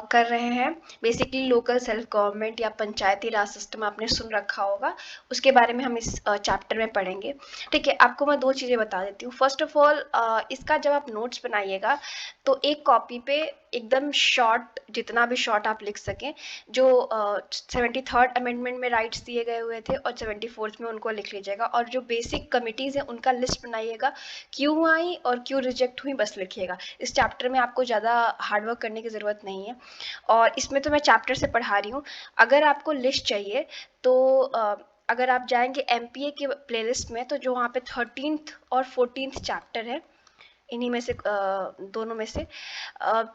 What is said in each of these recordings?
कर रहे हैं। बेसिकली लोकल सेल्फ गवर्नमेंट या पंचायती राज सिस्टम आपने सुन रखा होगा, उसके बारे में हम इस चैप्टर में पढ़ेंगे। ठीक है, आपको मैं 2 चीज़ें बता देती हूँ। फर्स्ट ऑफ ऑल इसका जब आप नोट्स बनाइएगा तो एक कॉपी पे एकदम शॉर्ट, जितना भी शॉर्ट आप लिख सकें, जो 73rd अमेंडमेंट में राइट्स दिए गए हुए थे और 74th में उनको लिख लीजिएगा, और जो बेसिक कमिटीज़ हैं उनका लिस्ट बनाइएगा, क्यों आई और क्यों रिजेक्ट हुई बस लिखिएगा। इस चैप्टर में आपको ज़्यादा हार्डवर्क करने की ज़रूरत नहीं है, और इसमें तो मैं चैप्टर से पढ़ा रही हूँ। अगर आपको लिस्ट चाहिए तो अगर आप जाएंगे MPA के प्लेलिस्ट में, तो जो वहाँ पे 13th और 14th चैप्टर है, इन्हीं में से दोनों में से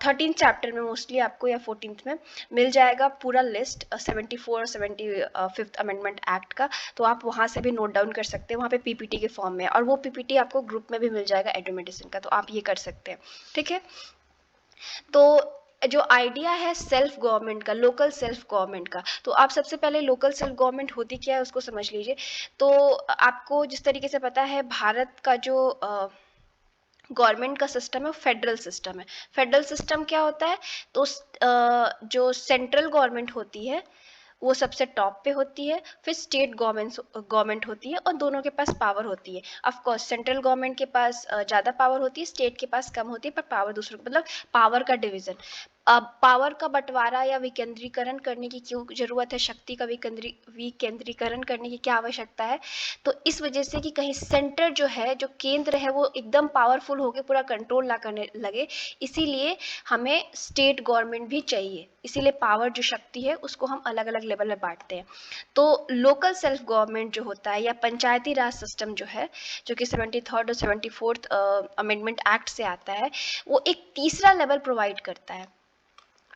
13th चैप्टर में मोस्टली आपको, या 14th में मिल जाएगा पूरा लिस्ट 74 और 75th अमेंडमेंट एक्ट का। तो आप वहाँ से भी नोट डाउन कर सकते हैं, वहाँ पे PPT के फॉर्म में, और वो PPT आपको ग्रुप में भी मिल जाएगा एडुमेडिसिन का, तो आप ये कर सकते हैं। ठीक है, तो जो आइडिया है सेल्फ गवर्नमेंट का, लोकल सेल्फ गवर्नमेंट का, तो आप सबसे पहले लोकल सेल्फ गवर्नमेंट होती क्या है उसको समझ लीजिए। तो आपको जिस तरीके से पता है, भारत का जो गवर्नमेंट का सिस्टम है फेडरल सिस्टम है। फेडरल सिस्टम क्या होता है, तो जो सेंट्रल गवर्नमेंट होती है वो सबसे टॉप पे होती है, फिर स्टेट गवर्नमेंट होती है, और दोनों के पास पावर होती है। ऑफ कोर्स सेंट्रल गवर्नमेंट के पास ज़्यादा पावर होती है, स्टेट के पास कम होती है, पर पावर दूसरों को, मतलब पावर का डिवीजन। अब पावर का बंटवारा या विकेंद्रीकरण करने की क्यों जरूरत है, शक्ति का विकेंद्रीकरण करने की क्या आवश्यकता है, तो इस वजह से कि कहीं सेंटर जो है, जो केंद्र है, वो एकदम पावरफुल होकर पूरा कंट्रोल ना करने लगे, इसीलिए हमें स्टेट गवर्नमेंट भी चाहिए। इसीलिए पावर जो शक्ति है उसको हम अलग अलग लेवल में बांटते हैं। तो लोकल सेल्फ गवर्नमेंट जो होता है, या पंचायती राज सिस्टम जो है, जो कि 73rd और 74th अमेंडमेंट एक्ट से आता है, वो एक तीसरा लेवल प्रोवाइड करता है।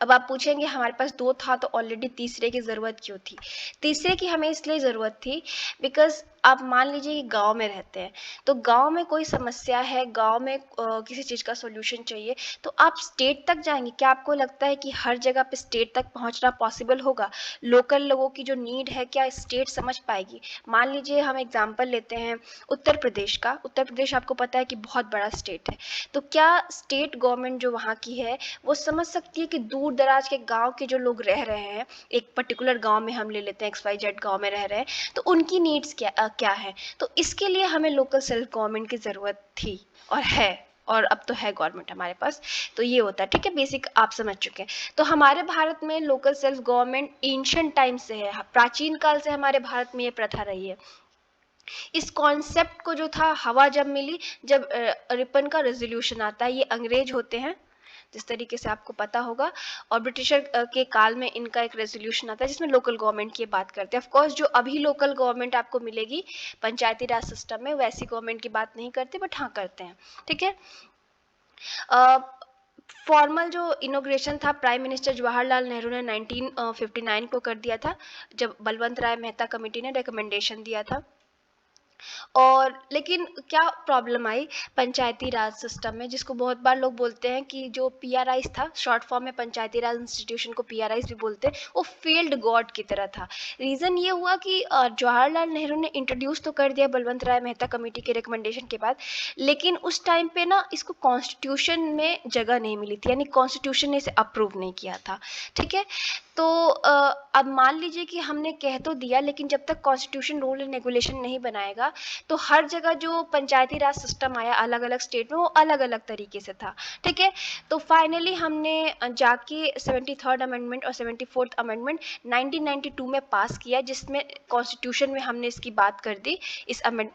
अब आप पूछेंगे हमारे पास 2 था तो ऑलरेडी तीसरे की ज़रूरत क्यों थी। तीसरे की हमें इसलिए ज़रूरत थी बिकॉज़ आप मान लीजिए कि गांव में रहते हैं, तो गांव में कोई समस्या है, गांव में किसी चीज़ का सॉल्यूशन चाहिए, तो आप स्टेट तक जाएंगे। क्या आपको लगता है कि हर जगह पे स्टेट तक पहुंचना पॉसिबल होगा? लोकल लोगों की जो नीड है क्या स्टेट समझ पाएगी? मान लीजिए हम एग्जाम्पल लेते हैं उत्तर प्रदेश का। उत्तर प्रदेश आपको पता है कि बहुत बड़ा स्टेट है, तो क्या स्टेट गवर्नमेंट जो वहाँ की है वो समझ सकती है कि दूर दराज के गांव के जो लोग रह रहे हैं, एक पर्टिकुलर गांव में हम ले लेते हैं, XYZ गांव में रह रहे हैं, तो उनकी नीड्स क्या है? तो इसके लिए हमें लोकल सेल्फ गवर्नमेंट की ज़रूरत थी और है, और अब तो है गवर्नमेंट हमारे पास। तो ये होता है। ठीक है, बेसिक आप समझ चुके हैं। तो हमारे भारत में local self government ancient time से है, प्राचीन काल से हमारे भारत में ये प्रथा रही है। इस कॉन्सेप्ट को जो था हवा जब मिली, जब रिपन का रेजोल्यूशन आता है, ये अंग्रेज होते हैं जिस तरीके से आपको पता होगा, और ब्रिटिशर के काल में इनका एक रेजोल्यूशन आता है जिसमें लोकल गवर्नमेंट की बात करते हैं। ऑफ कोर्स जो अभी लोकल गवर्नमेंट आपको मिलेगी पंचायती राज सिस्टम में, वैसी गवर्नमेंट की बात नहीं करते, बट हाँ करते हैं। ठीक है, फॉर्मल जो इनोग्रेशन था प्राइम मिनिस्टर जवाहरलाल नेहरू ने 1959 को कर दिया था, जब बलवंत राय मेहता कमेटी ने रिकमेंडेशन दिया था। और लेकिन क्या प्रॉब्लम आई पंचायती राज सिस्टम में, जिसको बहुत बार लोग बोलते हैं कि जो PRIs था, शॉर्ट फॉर्म में पंचायती राज इंस्टीट्यूशन को PRIs भी बोलते हैं, वो फेल्ड गॉड की तरह था। रीज़न ये हुआ कि जवाहरलाल नेहरू ने इंट्रोड्यूस तो कर दिया बलवंत राय मेहता कमेटी के रिकमेंडेशन के बाद, लेकिन उस टाइम पे ना इसको कॉन्स्टिट्यूशन में जगह नहीं मिली थी, यानी कॉन्स्टिट्यूशन ने इसे अप्रूव नहीं किया था। ठीक है, तो अब मान लीजिए कि हमने कह तो दिया, लेकिन जब तक कॉन्स्टिट्यूशन रूल एंड रेगुलेशन नहीं बनाएगा, तो हर जगह जो पंचायती राज सिस्टम आया अलग अलग स्टेट में, वो अलग अलग तरीके से था। ठीक है, तो फाइनली हमने जाके 73rd अमेंडमेंट और 74th अमेंडमेंट 1992 में पास किया, जिसमें कॉन्स्टिट्यूशन में हमने इसकी बात कर दी, इस अमेंड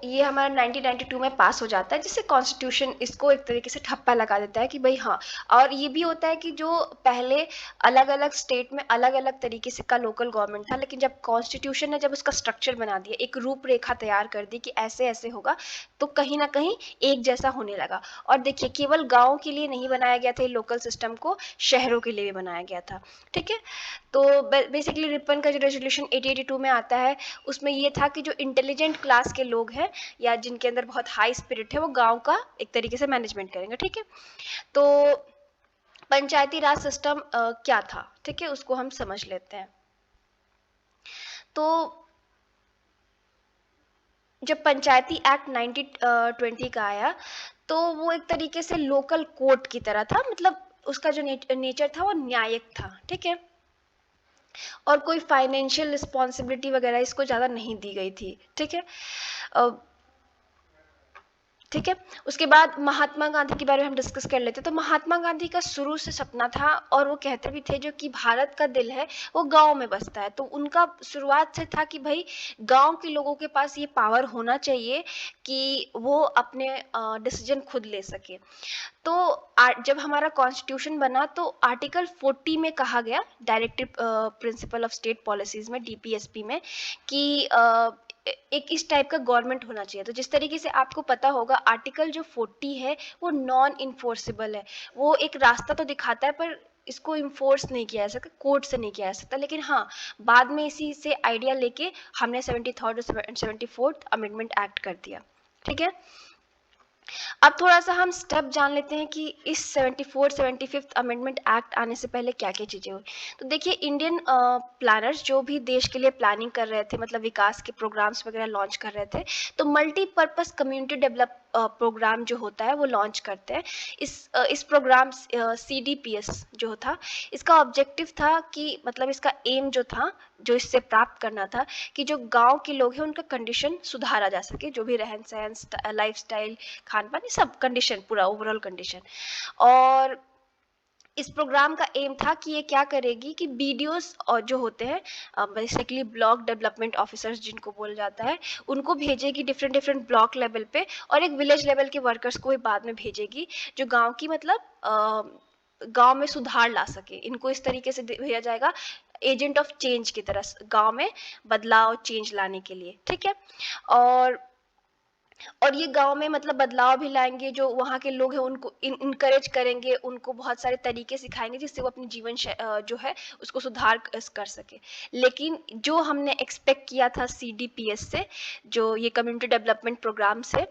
ये हमारा 1992 में पास हो जाता है, जिससे कॉन्स्टिट्यूशन इसको एक तरीके से ठप्पा लगा देता है कि भाई हाँ। और ये भी होता है कि जो पहले अलग अलग स्टेट में अलग अलग तरीके से का लोकल गवर्नमेंट था, लेकिन जब कॉन्स्टिट्यूशन ने जब उसका स्ट्रक्चर बना दिया, एक रूपरेखा तैयार कर दी कि ऐसे ऐसे होगा, तो कहीं ना कहीं एक जैसा होने लगा। और देखिए, केवल गाँव के लिए नहीं बनाया गया था ये लोकल सिस्टम को, शहरों के लिए भी बनाया गया था। ठीक है, तो बेसिकली रिपन का जो रेजोल्यूशन 1882 में आता है, उसमें ये था कि जो इंटेलिजेंट क्लास के लोग हैं या जिनके अंदर बहुत हाई स्पिरिट है, वो गांव का एक तरीके से मैनेजमेंट करेंगे। ठीक है, तो पंचायती राज सिस्टम क्या था, ठीक है, उसको हम समझ लेते हैं। तो जब पंचायती एक्ट 1920 का आया, तो वो एक तरीके से लोकल कोर्ट की तरह था। मतलब उसका जो नेचर था वो न्यायिक था, ठीक है, और कोई फाइनेंशियल रिस्पॉन्सिबिलिटी वगैरह इसको ज़्यादा नहीं दी गई थी, ठीक है। ठीक है, उसके बाद महात्मा गांधी के बारे में हम डिस्कस कर लेते हैं। तो महात्मा गांधी का शुरू से सपना था, और वो कहते भी थे जो कि भारत का दिल है वो गांव में बसता है। तो उनका शुरुआत से था कि भाई गांव के लोगों के पास ये पावर होना चाहिए कि वो अपने डिसीजन खुद ले सके। तो जब हमारा कॉन्स्टिट्यूशन बना तो आर्टिकल 40 में कहा गया, directive principle of state policies में, डीपीएसपी में, कि एक इस टाइप का गवर्नमेंट होना चाहिए। तो जिस तरीके से आपको पता होगा आर्टिकल जो 40 है वो नॉन इन्फोर्सेबल है, वो एक रास्ता तो दिखाता है पर इसको इन्फोर्स नहीं किया जा सकता, कोर्ट से नहीं किया जा सकता। लेकिन हाँ, बाद में इसी से आइडिया लेके हमने 73rd और 74th अमेंडमेंट एक्ट कर दिया, ठीक है। अब थोड़ा सा हम स्टेप जान लेते हैं कि इस 74 75th अमेंडमेंट एक्ट आने से पहले क्या क्या चीज़ें हुई। तो देखिए, इंडियन प्लानर्स जो भी देश के लिए प्लानिंग कर रहे थे, मतलब विकास के प्रोग्राम्स वगैरह लॉन्च कर रहे थे, तो मल्टीपर्पज़ कम्युनिटी डेवलप प्रोग्राम जो होता है वो लॉन्च करते हैं। इस प्रोग्राम CDPS जो था, इसका ऑब्जेक्टिव था कि मतलब इसका एम जो था, जो इससे प्राप्त करना था, कि जो गांव के लोग हैं उनका कंडीशन सुधारा जा सके, जो भी रहन सहन, लाइफ स्टाइल, खान पान, सब कंडीशन, पूरा ओवरऑल कंडीशन। और इस प्रोग्राम का एम था कि ये क्या करेगी कि BDOs और जो होते हैं, बेसिकली ब्लॉक डेवलपमेंट ऑफिसर्स जिनको बोला जाता है, उनको भेजेगी डिफरेंट डिफरेंट ब्लॉक लेवल पे, और एक विलेज लेवल के वर्कर्स को भी बाद में भेजेगी, जो गांव की मतलब गांव में सुधार ला सके। इनको इस तरीके से भेजा जाएगा, एजेंट ऑफ चेंज की तरह, गांव में बदलाव, चेंज लाने के लिए, ठीक है। और ये गांव में मतलब बदलाव भी लाएंगे, जो वहाँ के लोग हैं उनको इनकरेज करेंगे, उनको बहुत सारे तरीके सिखाएंगे जिससे वो अपनी जीवन जो है उसको सुधार कर सके। लेकिन जो हमने एक्सपेक्ट किया था CDPS से, जो ये कम्युनिटी डेवलपमेंट प्रोग्राम से,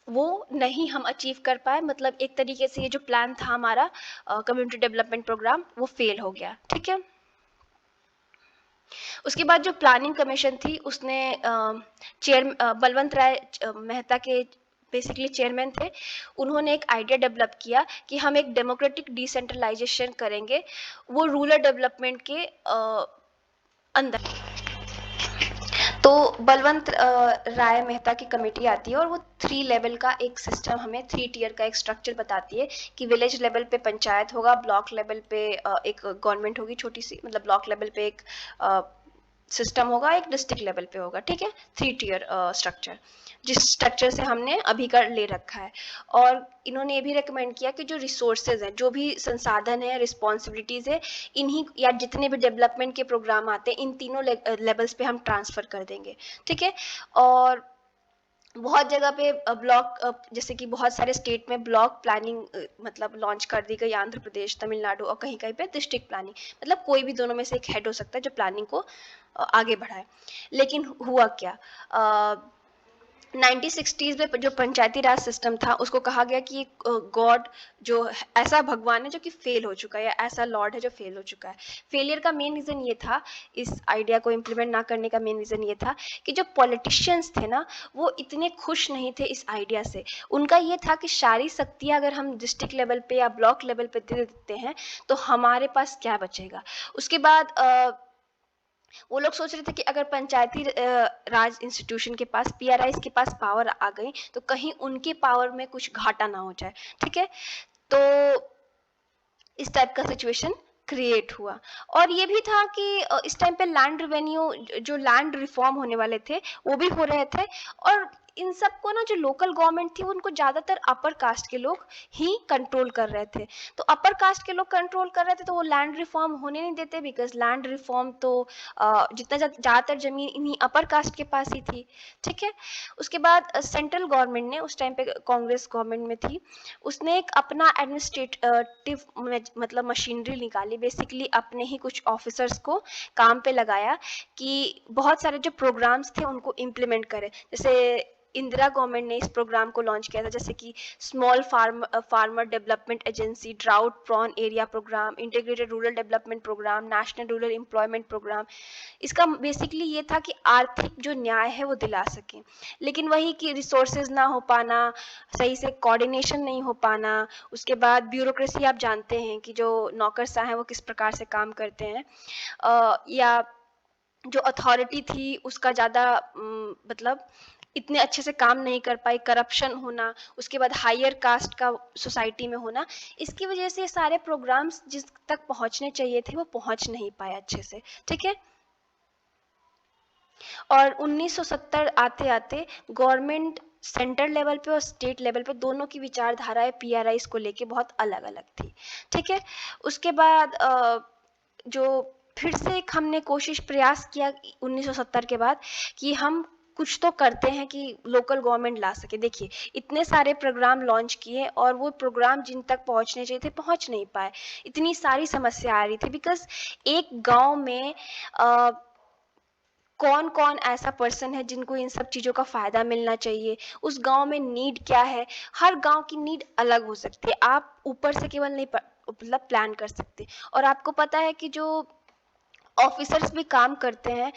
वो नहीं हम अचीव कर पाए। मतलब एक तरीके से ये जो प्लान था हमारा कम्युनिटी डेवलपमेंट प्रोग्राम, वो फेल हो गया, ठीक है। उसके बाद जो प्लानिंग कमीशन थी, उसने बलवंत राय मेहता के बेसिकली चेयरमैन थे। उन्होंने एक आइडिया डेवलप किया कि हम एक डेमोक्रेटिक डिसेंट्रलाइजेशन करेंगे, वो रूरल डेवलपमेंट के अंदर। तो बलवंत राय मेहता की कमेटी आती है, और वो 3 लेवल का एक सिस्टम, हमें 3 टियर का एक स्ट्रक्चर बताती है कि विलेज लेवल पे पंचायत होगा, ब्लॉक लेवल पे एक गवर्नमेंट होगी छोटी सी, मतलब ब्लॉक लेवल पे एक सिस्टम होगा, एक डिस्ट्रिक्ट लेवल पे होगा, ठीक है। 3 टियर स्ट्रक्चर, जिस स्ट्रक्चर से हमने अभी कर ले रखा है। और इन्होंने ये भी रेकमेंड किया कि जो रिसोर्सेज हैं, जो भी संसाधन है, रिस्पॉन्सिबिलिटीज है, इन्हीं या जितने भी डेवलपमेंट के प्रोग्राम आते हैं, इन तीनों लेवल्स पे हम ट्रांसफर कर देंगे, ठीक है। और बहुत जगह पे ब्लॉक, जैसे कि बहुत सारे स्टेट में ब्लॉक प्लानिंग मतलब लॉन्च कर दी गई, आंध्र प्रदेश, तमिलनाडु, और कहीं कहीं पे डिस्ट्रिक्ट प्लानिंग, मतलब कोई भी दोनों में से एक हेड हो सकता है जो प्लानिंग को आगे बढ़ाए। लेकिन हुआ क्या, 1960s में जो पंचायती राज सिस्टम था, उसको कहा गया कि गॉड जो ऐसा भगवान है जो कि फेल हो चुका है, या ऐसा लॉर्ड है जो फेल हो चुका है। फेलियर का मेन रीज़न ये था, इस आइडिया को इम्प्लीमेंट ना करने का मेन रीज़न ये था कि जो पॉलिटिशियंस थे ना, वो इतने खुश नहीं थे इस आइडिया से। उनका ये था कि सारी शक्तियाँ अगर हम डिस्ट्रिक्ट लेवल पे या ब्लॉक लेवल पे दे देते हैं तो हमारे पास क्या बचेगा। उसके बाद वो लोग सोच रहे थे कि अगर पंचायती राज इंस्टीट्यूशन के पास, PRIs के पास पावर आ गई तो कहीं उनके पावर में कुछ घाटा ना हो जाए, ठीक है। तो इस टाइप का सिचुएशन क्रिएट हुआ। और ये भी था कि इस टाइम पे लैंड रेवेन्यू, जो लैंड रिफॉर्म होने वाले थे, वो भी हो रहे थे। और इन सबको ना, जो लोकल गवर्नमेंट थी, उनको ज़्यादातर अपर कास्ट के लोग ही कंट्रोल कर रहे थे। तो अपर कास्ट के लोग कंट्रोल कर रहे थे, तो वो लैंड रिफॉर्म होने नहीं देते, बिकॉज लैंड रिफॉर्म तो जितना ज़्यादातर ज़मीन इन्हीं अपर कास्ट के पास ही थी, ठीक है। उसके बाद सेंट्रल गवर्नमेंट ने, उस टाइम पे कांग्रेस गवर्नमेंट में थी, उसने एक अपना एडमिनिस्ट्रेटिव मतलब मशीनरी निकाली, बेसिकली अपने ही कुछ ऑफिसर्स को काम पे लगाया कि बहुत सारे जो प्रोग्राम्स थे उनको इम्प्लीमेंट करें। जैसे इंदिरा गवर्नमेंट ने इस प्रोग्राम को लॉन्च किया था, जैसे कि small farmer development agency, drought prone area programme, integrated rural development programme, national rural employment programme. इसका बेसिकली ये था कि आर्थिक जो न्याय है वो दिला सके, लेकिन वही कि रिसोर्सेज ना हो पाना, सही से कोऑर्डिनेशन नहीं हो पाना, उसके बाद ब्यूरोक्रेसी, आप जानते हैं कि जो नौकरशाह हैं वो किस प्रकार से काम करते हैं, या जो अथॉरिटी थी उसका ज़्यादा मतलब इतने अच्छे से काम नहीं कर पाई, करप्शन होना, उसके बाद हायर कास्ट का सोसाइटी में होना, इसकी वजह से सारे प्रोग्राम्स जिस तक पहुंचने चाहिए थे वो पहुंच नहीं पाए अच्छे से। ठीक है, और 1970 आते आते गवर्नमेंट सेंट्रल लेवल पे और स्टेट लेवल पे दोनों की विचारधाराएं पीआरआईज को लेके बहुत अलग अलग थी। ठीक है, उसके बाद जो फिर से एक हमने कोशिश प्रयास किया 1970 के बाद कि हम कुछ तो करते हैं कि लोकल गवर्नमेंट ला सके। देखिए, इतने सारे प्रोग्राम लॉन्च किए और वो प्रोग्राम जिन तक पहुंचने चाहिए थे पहुंच नहीं पाए, इतनी सारी समस्या आ रही थी। बिकॉज एक गांव में कौन कौन ऐसा पर्सन है जिनको इन सब चीज़ों का फ़ायदा मिलना चाहिए, उस गांव में नीड क्या है, हर गांव की नीड अलग हो सकती है, आप ऊपर से केवल नहीं मतलब प्लान कर सकते। और आपको पता है कि जो ऑफिसर्स भी काम करते हैं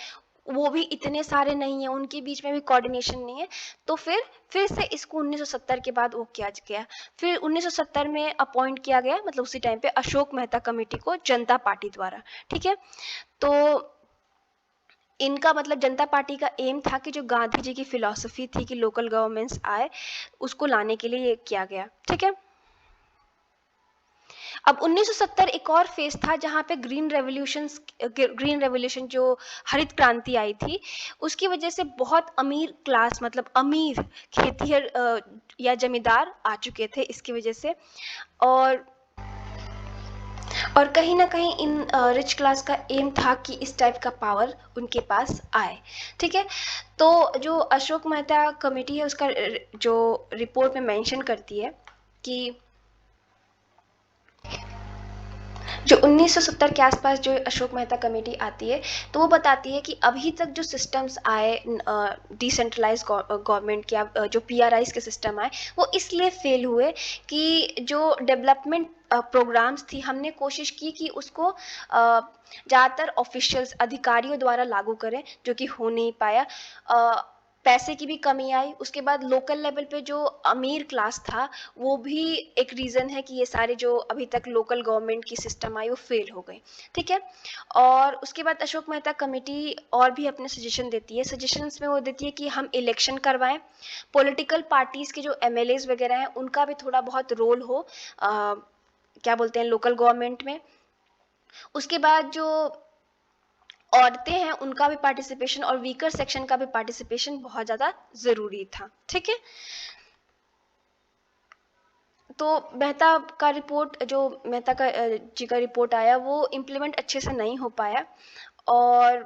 वो भी इतने सारे नहीं है, उनके बीच में भी कोऑर्डिनेशन नहीं है। तो फिर से इसको 1970 के बाद वो किया गया, फिर 1970 में अपॉइंट किया गया, मतलब उसी टाइम पे अशोक मेहता कमेटी को जनता पार्टी द्वारा। ठीक है, तो इनका मतलब जनता पार्टी का एम था कि जो गांधी जी की फिलॉसफी थी कि लोकल गवर्नमेंट्स आए, उसको लाने के लिए ये किया गया। ठीक है, अब 1970 एक और फेज था जहाँ पे ग्रीन रेवोल्यूशन जो हरित क्रांति आई थी, उसकी वजह से बहुत अमीर क्लास, मतलब अमीर खेतिहर या जमींदार आ चुके थे इसकी वजह से, और कहीं ना कहीं इन रिच क्लास का एम था कि इस टाइप का पावर उनके पास आए। ठीक है, तो जो अशोक मेहता कमेटी है उसका जो रिपोर्ट में मेंशन करती है कि जो 1970 के आसपास जो अशोक मेहता कमेटी आती है, तो वो बताती है कि अभी तक जो सिस्टम्स आए डिसेंट्रलाइज गवर्नमेंट के, जो पीआरआईज के सिस्टम आए, वो इसलिए फेल हुए कि जो डेवलपमेंट प्रोग्राम्स थी, हमने कोशिश की कि उसको ज़्यादातर ऑफिशियल्स, अधिकारियों द्वारा लागू करें, जो कि हो नहीं पाया। पैसे की भी कमी आई, उसके बाद लोकल लेवल पे जो अमीर क्लास था वो भी एक रीज़न है कि ये सारे जो अभी तक लोकल गवर्नमेंट की सिस्टम आई वो फेल हो गई। ठीक है, और उसके बाद अशोक मेहता कमेटी और भी अपने सजेशन देती है। सजेशंस में वो देती है कि हम इलेक्शन करवाएं, पॉलिटिकल पार्टीज़ के जो एमएलएज वगैरह हैं उनका भी थोड़ा बहुत रोल हो, क्या बोलते हैं, लोकल गवर्नमेंट में। उसके बाद जो औरतें हैं उनका भी पार्टिसिपेशन और वीकर सेक्शन का भी पार्टिसिपेशन बहुत ज़्यादा ज़रूरी था। ठीक है, तो मेहता का रिपोर्ट, जो मेहता का जी का रिपोर्ट आया, वो इम्प्लीमेंट अच्छे से नहीं हो पाया, और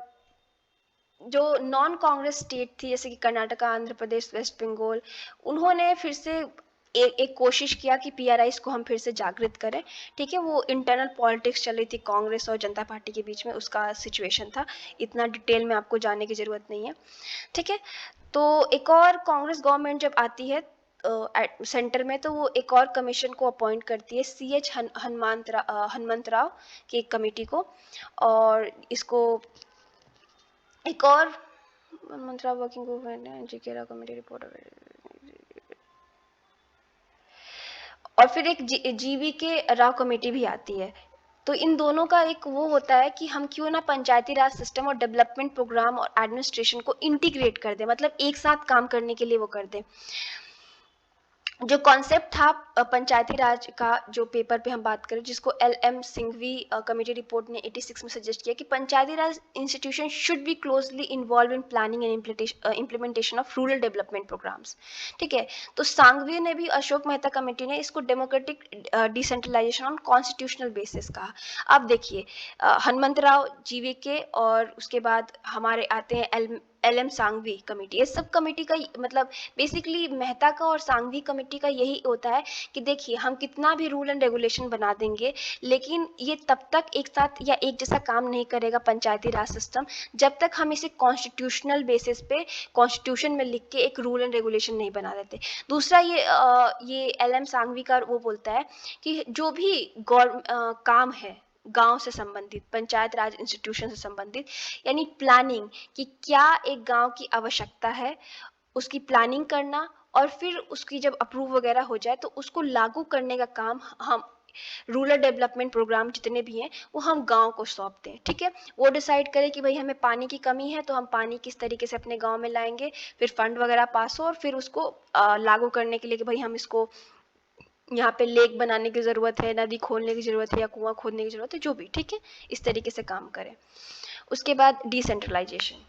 जो नॉन कांग्रेस स्टेट थी जैसे कि कर्नाटका, आंध्र प्रदेश, वेस्ट बंगाल, उन्होंने फिर से एक कोशिश किया कि पीआरआईज को हम फिर से जागृत करें। ठीक है, वो इंटरनल पॉलिटिक्स चल रही थी कांग्रेस और जनता पार्टी के बीच में, उसका सिचुएशन था, इतना डिटेल में आपको जानने की ज़रूरत नहीं है। ठीक है, तो एक और कांग्रेस गवर्नमेंट जब आती है सेंटर में, तो वो एक और कमीशन को अपॉइंट करती है, CH हनुमंत राव की एक कमेटी को, और इसको एक और मंत्रा वर्किंग ग्रुप जी के कमेटी रिपोर्ट, और फिर एक जीवी के राव कमेटी भी आती है। तो इन दोनों का एक वो होता है कि हम क्यों ना पंचायती राज सिस्टम और डेवलपमेंट प्रोग्राम और एडमिनिस्ट्रेशन को इंटीग्रेट कर दें, मतलब एक साथ काम करने के लिए वो कर दें। जो कॉन्सेप्ट था पंचायती राज का, जो पेपर पे हम बात करें, जिसको LM सिंघवी कमेटी रिपोर्ट ने 86 में सजेस्ट किया कि Panchayati Raj institution should be closely involve in planning and implementation of rural development programmes. ठीक है, तो सांघवी ने भी, अशोक मेहता कमेटी ने इसको democratic decentralisation on constitutional basis कहा। अब देखिए, हनुमंत राव GVK और उसके बाद हमारे आते हैं LM सांघवी कमेटी। ये सब कमेटी का मतलब बेसिकली मेहता का और सांघवी कमेटी का यही होता है कि देखिए हम कितना भी रूल एंड रेगुलेशन बना देंगे, लेकिन ये तब तक एक साथ या एक जैसा काम नहीं करेगा पंचायती राज सिस्टम, जब तक हम इसे कॉन्स्टिट्यूशनल बेसिस पे कॉन्स्टिट्यूशन में लिख के एक रूल एंड रेगुलेशन नहीं बना देते। दूसरा ये LM सांघवी का वो बोलता है कि जो भी काम है गांव से संबंधित, पंचायत राज इंस्टीट्यूशन से संबंधित, यानी प्लानिंग, कि क्या एक गांव की आवश्यकता है, उसकी प्लानिंग करना, और फिर उसकी जब अप्रूव वगैरह हो जाए तो उसको लागू करने का काम हम रूरल डेवलपमेंट प्रोग्राम जितने भी हैं वो हम गांव को सौंपते हैं। ठीक है, वो डिसाइड करें कि भाई हमें पानी की कमी है तो हम पानी किस तरीके से अपने गांव में लाएंगे, फिर फंड वगैरह पास हो, और फिर उसको लागू करने के लिए कि भाई हम इसको यहाँ पे लेक बनाने की ज़रूरत है, नदी खोलने की ज़रूरत है, या कुआं खोदने की ज़रूरत है, जो भी। ठीक है, इस तरीके से काम करें। उसके बाद डिसेंट्रलाइजेशन।